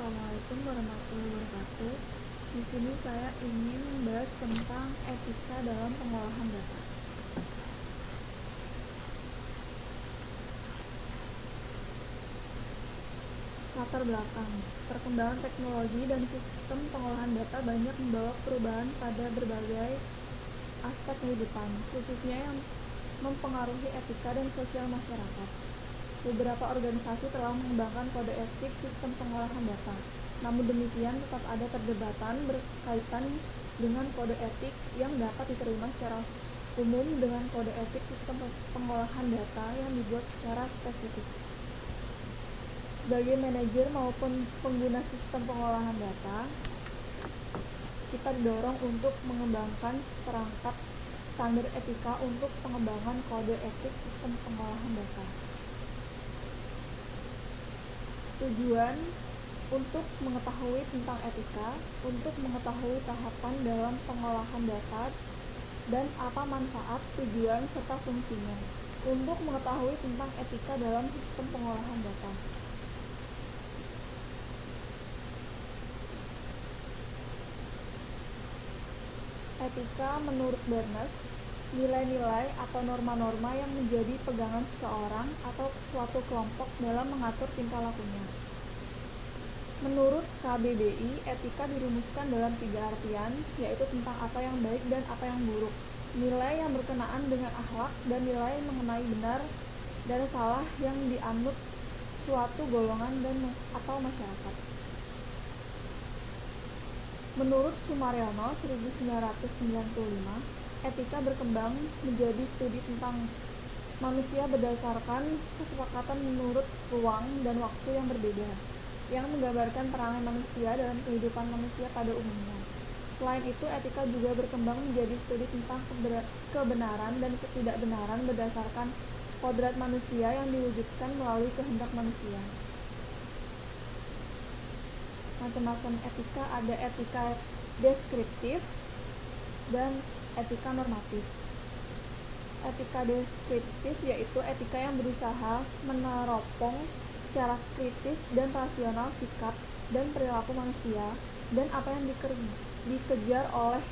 Assalamualaikum warahmatullahi wabarakatuh. Di sini saya ingin membahas tentang etika dalam pengolahan data. Latar belakang, perkembangan teknologi dan sistem pengolahan data banyak membawa perubahan pada berbagai aspek kehidupan, khususnya yang mempengaruhi etika dan sosial masyarakat. Beberapa organisasi telah mengembangkan kode etik sistem pengolahan data. Namun demikian, tetap ada perdebatan berkaitan dengan kode etik yang dapat diterima secara umum dengan kode etik sistem pengolahan data yang dibuat secara spesifik. Sebagai manajer maupun pengguna sistem pengolahan data, kita didorong untuk mengembangkan perangkat standar etika untuk pengembangan kode etik sistem pengolahan data. Tujuan untuk mengetahui tentang etika, untuk mengetahui tahapan dalam pengolahan data dan apa manfaat, tujuan, serta fungsinya, untuk mengetahui tentang etika dalam sistem pengolahan data. Etika menurut Bernes, nilai-nilai atau norma-norma yang menjadi pegangan seseorang atau suatu kelompok dalam mengatur tingkah lakunya. Menurut KBBI, etika dirumuskan dalam 3 artian, yaitu tentang apa yang baik dan apa yang buruk, nilai yang berkenaan dengan akhlak, dan nilai mengenai benar dan salah yang dianut suatu golongan dan atau masyarakat. Menurut Sumaryono 1995, etika berkembang menjadi studi tentang manusia berdasarkan kesepakatan menurut ruang dan waktu yang berbeda, yang menggambarkan perangai manusia dalam kehidupan manusia pada umumnya. Selain itu, etika juga berkembang menjadi studi tentang kebenaran dan ketidakbenaran berdasarkan kodrat manusia yang diwujudkan melalui kehendak manusia. Macam-macam etika, ada etika deskriptif dan etika normatif. Etika deskriptif yaitu etika yang berusaha meneropong secara kritis dan rasional sikap dan perilaku manusia dan apa yang dikejar oleh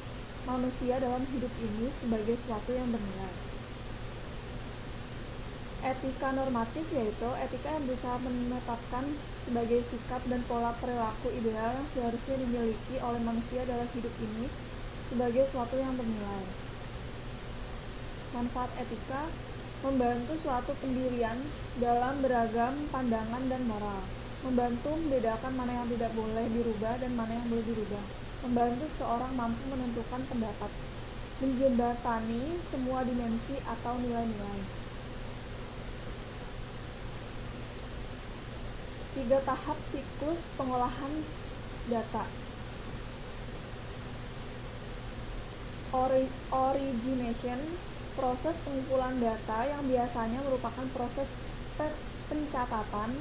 manusia dalam hidup ini sebagai sesuatu yang bernilai. Etika normatif yaitu etika yang berusaha menetapkan sebagai sikap dan pola perilaku ideal yang seharusnya dimiliki oleh manusia dalam hidup ini sebagai sesuatu yang bernilai. Manfaat etika membantu suatu pendirian dalam beragam pandangan dan moral, membantu membedakan mana yang tidak boleh dirubah dan mana yang boleh dirubah, membantu seorang mampu menentukan pendapat, menjembatani semua dimensi atau nilai-nilai. 3 tahap siklus pengolahan data. Origination, proses pengumpulan data yang biasanya merupakan proses pencatatan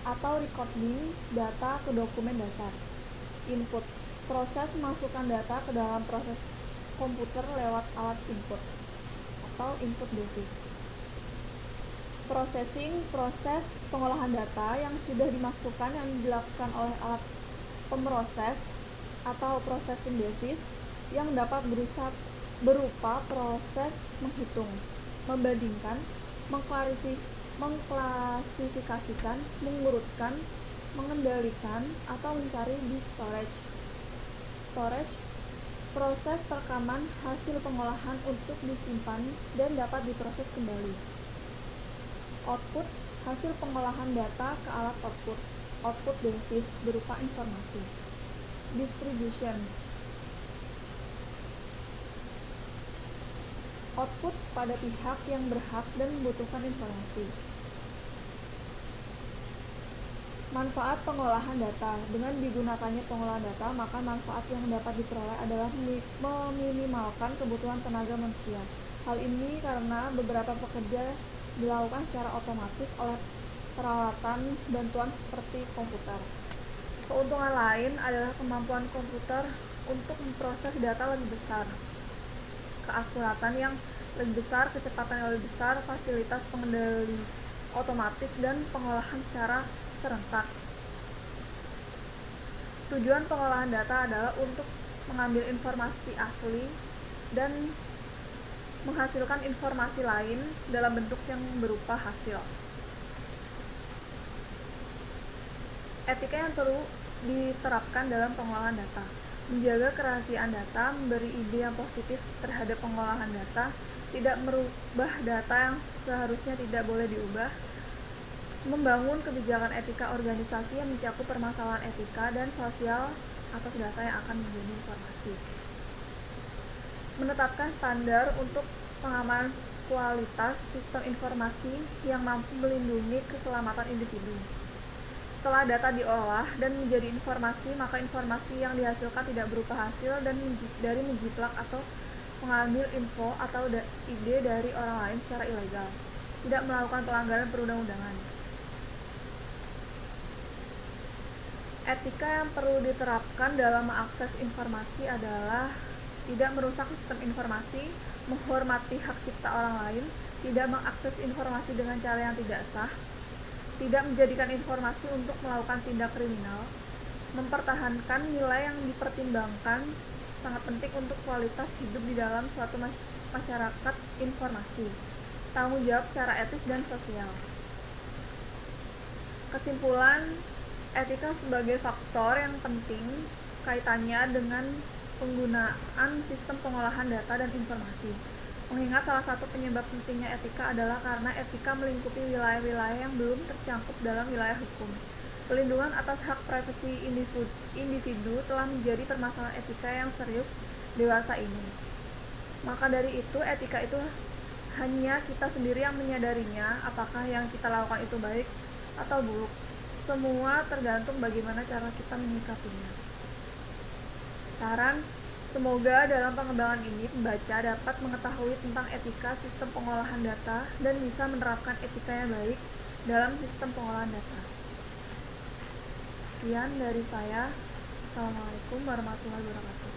atau recording data ke dokumen dasar. Input, proses memasukkan data ke dalam proses komputer lewat alat input atau input device. Processing, proses pengolahan data yang sudah dimasukkan yang dilakukan oleh alat pemroses atau processing device yang dapat berupa proses menghitung, membandingkan, mengklasifikasikan, mengurutkan, mengendalikan, atau mencari di storage. Storage, proses perekaman hasil pengolahan untuk disimpan dan dapat diproses kembali. Output, hasil pengolahan data ke alat output device berupa informasi. Distribution, output pada pihak yang berhak dan membutuhkan informasi. Manfaat pengolahan data. Dengan digunakannya pengolahan data, maka manfaat yang dapat diperoleh adalah meminimalkan kebutuhan tenaga manusia. Hal ini karena beberapa pekerja dilakukan secara otomatis oleh peralatan bantuan seperti komputer. Keuntungan lain adalah kemampuan komputer untuk memproses data lebih besar, keakuratan yang lebih besar, kecepatan yang lebih besar, fasilitas pengendali otomatis, dan pengolahan secara serentak. Tujuan pengolahan data adalah untuk mengambil informasi asli dan menghasilkan informasi lain dalam bentuk yang berupa hasil. Etika yang perlu diterapkan dalam pengolahan data: menjaga kerahasiaan data, memberi ide yang positif terhadap pengolahan data, tidak merubah data yang seharusnya tidak boleh diubah, membangun kebijakan etika organisasi yang mencakup permasalahan etika dan sosial atas data yang akan menjadi informasi. Menetapkan standar untuk pengamanan kualitas sistem informasi yang mampu melindungi keselamatan individu. Setelah data diolah dan menjadi informasi, maka informasi yang dihasilkan tidak berupa hasil dan dari menjiplak atau mengambil info atau ide dari orang lain secara ilegal, tidak melakukan pelanggaran perundang-undangan. Etika yang perlu diterapkan dalam mengakses informasi adalah tidak merusak sistem informasi, menghormati hak cipta orang lain, tidak mengakses informasi dengan cara yang tidak sah, tidak menjadikan informasi untuk melakukan tindak kriminal, mempertahankan nilai yang dipertimbangkan sangat penting untuk kualitas hidup di dalam suatu masyarakat informasi, tanggung jawab secara etis dan sosial. Kesimpulan, etika sebagai faktor yang penting kaitannya dengan penggunaan sistem pengolahan data dan informasi. Mengingat salah satu penyebab pentingnya etika adalah karena etika melingkupi wilayah-wilayah yang belum tercakup dalam wilayah hukum. Pelindungan atas hak privasi individu telah menjadi permasalahan etika yang serius dewasa ini. Maka dari itu, etika itu hanya kita sendiri yang menyadarinya, apakah yang kita lakukan itu baik atau buruk. Semua tergantung bagaimana cara kita menyikapinya. Saran: semoga dalam pengembangan ini pembaca dapat mengetahui tentang etika sistem pengolahan data dan bisa menerapkan etika yang baik dalam sistem pengolahan data. Sekian dari saya. Assalamualaikum warahmatullahi wabarakatuh.